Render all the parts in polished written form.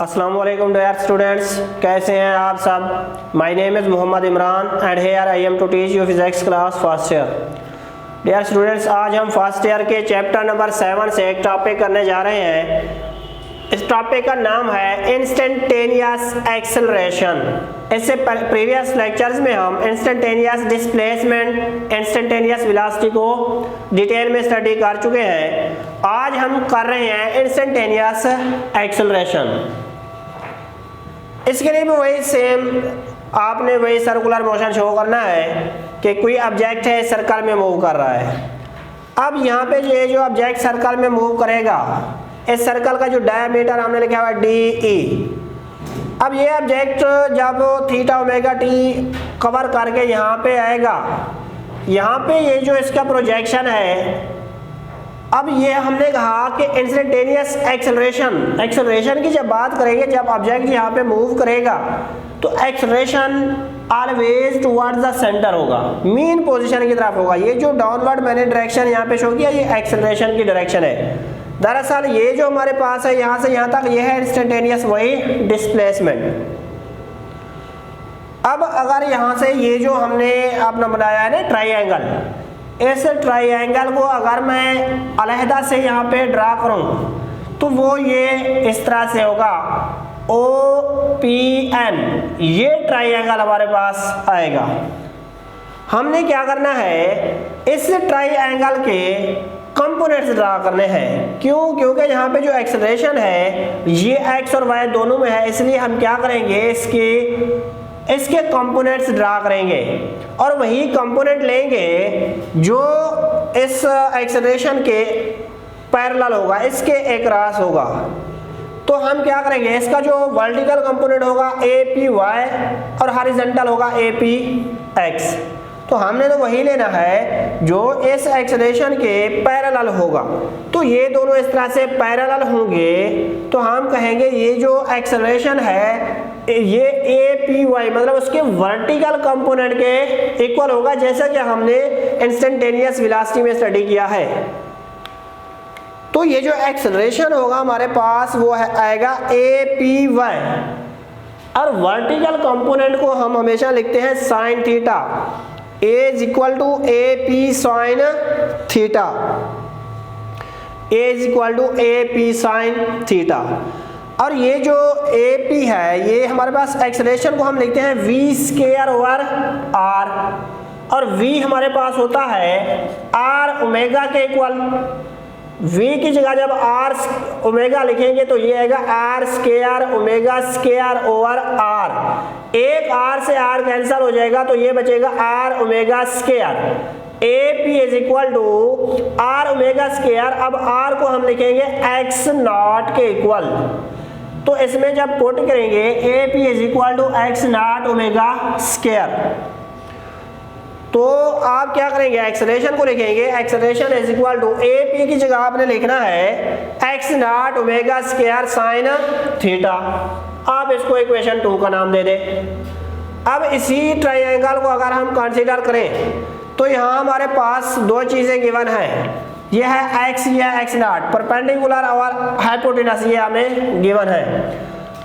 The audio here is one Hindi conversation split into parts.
अस्सलाम वालेकुम डियर स्टूडेंट्स, कैसे हैं आप सब। My name is Mohammad Imran and here I am to teach you physics class first year. Dear students, आज हम फर्स्ट ईयर के चैप्टर नंबर 7 से एक टॉपिक करने जा रहे हैं। इस टॉपिक का नाम है इंस्टेंटेनियस एक्सेलरेशन। इससे प्रीवियस लेक्चर्स में हम इंस्टेंटेनियस डिस्प्लेसमेंट, इंस्टेंटेनियस वेलोसिटी को डिटेल में स्टडी कर चुके हैं। आज हम कर रहे हैं इंस्टेंटेनियस एक्सेलरेशन। इसके लिए भी वही सेम, आपने वही सर्कुलर मोशन शो करना है कि कोई ऑब्जेक्ट है सर्कल में मूव कर रहा है। अब यहाँ पे ये जो ऑब्जेक्ट सर्कल में मूव करेगा, इस सर्कल का जो डायमीटर हमने लिखा हुआ है DE। अब ये ऑब्जेक्ट जब थीटा ओमेगा टी कवर करके यहाँ पे आएगा, यहाँ पे ये जो इसका प्रोजेक्शन है, अब ये हमने कहा कि इंस्टेंटेनियस एक्सेलरेशन की जब बात करेंगे, जब ऑब्जेक्ट यहाँ पे मूव करेगा तो acceleration always towards the centre होगा, मीन पोजीशन की तरफ होगा। ये जो डाउनवर्ड मैंने डायरेक्शन यहाँ पे शो किया, ये एक्सेलरेशन की डायरेक्शन है। दरअसल ये जो हमारे पास है यहाँ से यहाँ तक, ये है इंस्टेंटेनियस वही डिस्प्लेसमेंट। अब अगर यहाँ से ये जो हमने अपना बनाया है ना ट्राइएंगल, इस ट्राइएंगल को अगर मैं अलहदा से यहाँ पे ड्रा करूँ तो वो ये इस तरह से होगा OPN। ये ट्राइएंगल हमारे पास आएगा। हमने क्या करना है, इस ट्राइएंगल के कंपोनेंट्स ड्रा करने हैं। क्यों? क्योंकि यहाँ पे जो एक्सेलरेशन है ये एक्स और वाई दोनों में है, इसलिए हम क्या करेंगे, इसके कंपोनेंट्स ड्रा करेंगे और वही कंपोनेंट लेंगे जो इस एक्सेलरेशन के पैरेलल होगा, इसके अक्रॉस होगा। तो हम क्या करेंगे, इसका जो वर्टिकल कंपोनेंट होगा APY और हॉरिजॉन्टल होगा APX। तो हमने तो वही लेना है जो इस एक्सेलरेशन के पैरेलल होगा। तो ये दोनों इस तरह से पैरेलल होंगे तो हम कहेंगे ये जो एक्सेलरेशन है ये APY मतलब उसके वर्टिकल कंपोनेंट के इक्वल होगा, जैसा कि हमने इंस्टेंटेनियस वेलोसिटी में स्टडी किया है। तो ये जो एक्सेलरेशन होगा हमारे पास वो है आएगा APY और वर्टिकल कंपोनेंट को हम हमेशा लिखते हैं sine theta. A is equal to AP sin theta, A is equal to AP sin theta. और ये जो AP है ये हमारे पास एक्सेलरेशन को हम लिखते हैं V स्क्वायर ओवर R, और V हमारे पास होता है R ओमेगा के इक्वल। V की जगह जब R ओमेगा लिखेंगे तो ये आएगा R square omega square over R। एक R से R कैंसिल हो जाएगा तो ये बचेगा R omega square. AP is equal to R omega square. अब R को हम लिखेंगे X नॉट के इक्वल। तो इसमें जब पुट करेंगे AP is equal to X not omega square, तो आप क्या करेंगे, एक्सेलरेशन को लिखेंगे acceleration is equal to AP की जगह आपने लिखना है X not omega square sine theta. आप इसको इक्वेशन 2 का नाम दे दें। अब इसी ट्राइएंगल को अगर हम कंसीडर करें तो यहाँ हमारे पास दो चीज़ें गिवन हैं, ये है X, ये X नॉट, परपेंडिकुलर और हाइपोटेनस ये हमें गिवन है।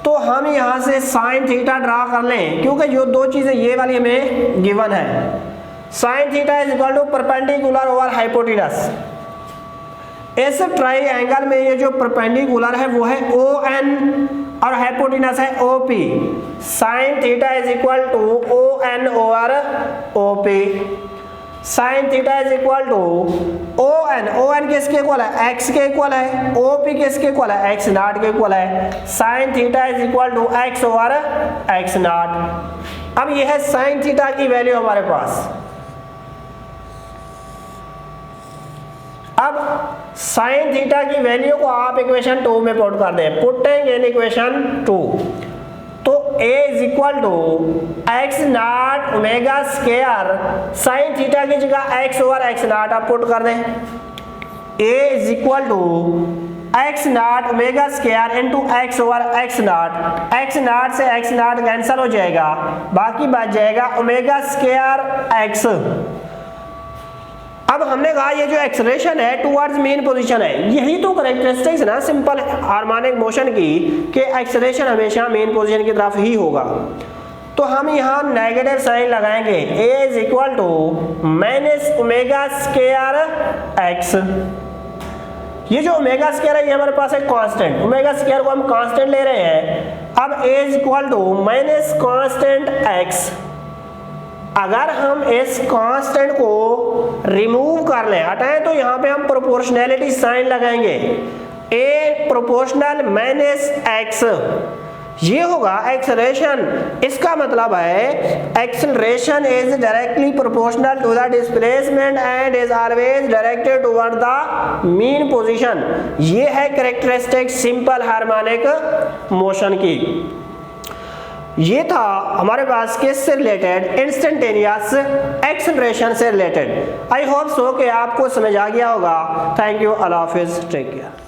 तो हम यहाँ से साइन थीटा ड्रा कर लें, क्योंकि जो दो चीज़ें ये वाली हमें गिवन है। Sine theta is equal to perpendicular over hypotenuse. इस ट्राइएंगल में ये जो परपेंडिकुलर है वो है ON और हाइपोटेनस है OP। Sine theta is equal to ON over OP। Sine theta is equal to ON किसके इक्वल है, X के इक्वल है। OP किसके इक्वल है, X नॉट के इक्वल है। Sine theta is equal to X over X not. अब यह है साइन थीटा की वैल्यू हमारे पास। अब साइन थीटा की वैल्यू को आप इक्वेशन 2 में पुट कर दें, पुटिंग इन इक्वेशन 2, तो A is equal to X not omega square, sine theta की जगह X ओवर X नॉट आप पुट कर दें। A is equal to X not omega square into X over X not. X not से X नॉट कैंसिल हो जाएगा, बाकी बच जाएगा ओमेगा स्क्वायर X। अब हमने कहा ये जो एक्सेलरेशन है टुवर्ड्स मीन पोजीशन है, यही तो कैरेक्टरिस्टिक्स ना सिंपल हार्मोनिक मोशन की कि एक्सेलरेशन हमेशा मीन पोजीशन की तरफ ही होगा। तो हम यहाँ नेगेटिव साइन लगाएंगे, a is equal to minus omega square x। ये जो ओमेगा स्क्वायर है ये हमारे पास है कांस्टेंट, ओमेगा स्क्वायर को हम कांस्टेंट ले रहे हैं। अब a is equal to minus constant x। अगर हम इस कांस्टेंट को रिमूव कर लें, हटाएं, तो यहाँ पे हम प्रोपोर्शनैलिटी साइन लगाएंगे, a प्रोपोर्शनल माइनस x, ये होगा एक्सेलरेशन। इसका मतलब है acceleration is directly proportional to the displacement and is always directed toward the mean position. ये है कैरेक्टरिस्टिक सिंपल हार्मोनिक मोशन की। ये था हमारे पास किससे रिलेटेड, इंस्टेंटेनियस एक्सेलरेशन से रिलेटेड। आई होप सो कि आपको समझ आ गया होगा। थैंक यू, अल्लाह हाफिज, टेक केयर।